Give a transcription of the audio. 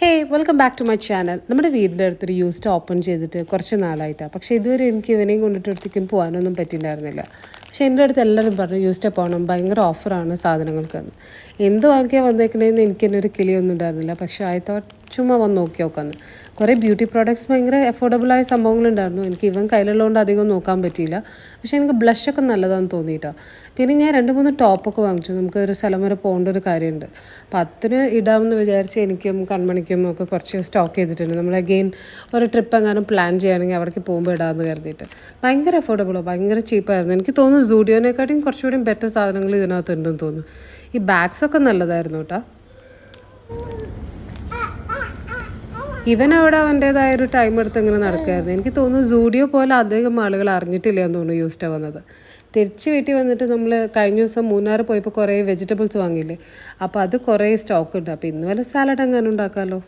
Hey welcome back to my channel. നമ്മുടെ വീടിൻ്റെ അടുത്തൊരു യൂസ്ഡ് ഓപ്പൺ ചെയ്തിട്ട് കുറച്ച് നാളായിട്ടാണ്. പക്ഷേ ഇതുവരെ എനിക്ക് ഇവനെയും കൊണ്ടിട്ട് അടുത്തേക്കും പോകാനൊന്നും പറ്റിയിട്ടുണ്ടായിരുന്നില്ല. പക്ഷേ എൻ്റെ അടുത്ത് എല്ലാവരും പറഞ്ഞു യൂസ്ഡ് പോകണം, ഭയങ്കര ഓഫറാണ് സാധനങ്ങൾക്ക്. എന്ത് വാങ്ങിയാൽ വന്നേക്കണേന്ന് എനിക്ക് തന്നെ ഒരു കിളിയൊന്നും ഉണ്ടായിരുന്നില്ല. പക്ഷേ ഐ തോട്ട് ചുമ്മാ വന്ന് നോക്കി നോക്കാമെന്ന്. കുറേ ബ്യൂട്ടി പ്രോഡക്ട്സ് ഭയങ്കര അഫോർഡബിളായ സംഭവങ്ങളുണ്ടായിരുന്നു. എനിക്ക് ഇവൻ കയ്യിലുള്ളതുകൊണ്ട് അധികം നോക്കാൻ പറ്റിയില്ല. പക്ഷേ എനിക്ക് ബ്ലഷൊക്കെ നല്ലതാണെന്ന് തോന്നിയിട്ടാണ്. പിന്നെ ഞാൻ 2-3 ടോപ്പൊക്കെ വാങ്ങിച്ചു. നമുക്ക് ഒരു സ്ഥലം വരെ പോകേണ്ട ഒരു കാര്യമുണ്ട്. അപ്പം അതിന് ഇടാമെന്ന് വിചാരിച്ച് എനിക്കും കൺമണിക്കും ഒക്കെ കുറച്ച് സ്റ്റോക്ക് ചെയ്തിട്ടുണ്ട്. നമ്മൾ അഗെയിൻ ഒരു ട്രിപ്പ് എങ്ങാനും പ്ലാൻ ചെയ്യുകയാണെങ്കിൽ അവിടേക്ക് പോകുമ്പോൾ ഇടാമെന്ന് കരുതിയിട്ട്. ഭയങ്കര അഫോർഡബിളോ, ഭയങ്കര ചീപ്പായിരുന്നു. എനിക്ക് തോന്നുന്നു സൂഡിയോനെക്കാട്ടിയും കുറച്ചുകൂടി ബെറ്റർ സാധനങ്ങൾ ഇതിനകത്ത് ഉണ്ടെന്ന് തോന്നുന്നു. ഈ ബാഗ്സൊക്കെ നല്ലതായിരുന്നു കേട്ടോ. ഇവൻ അവിടെ അവൻ്റേതായൊരു ടൈം എടുത്ത് ഇങ്ങനെ നടക്കുമായിരുന്നു. എനിക്ക് തോന്നുന്നു സൂഡിയോ പോലെ അധികം ആളുകൾ അറിഞ്ഞിട്ടില്ല എന്ന് തോന്നുന്നു യൂസ്ഡ് വന്നത്. തിരിച്ച് വീട്ടിൽ വന്നിട്ട് നമ്മൾ കഴിഞ്ഞ ദിവസം മൂന്നാർ പോയപ്പോൾ കുറേ വെജിറ്റബിൾസ് വാങ്ങിയില്ലേ, അപ്പോൾ അത് കുറേ സ്റ്റോക്ക് ഉണ്ട്. അപ്പോൾ ഇന്ന് വല്ല സാലഡ് എങ്ങനെ ഉണ്ടാക്കാമല്ലോ.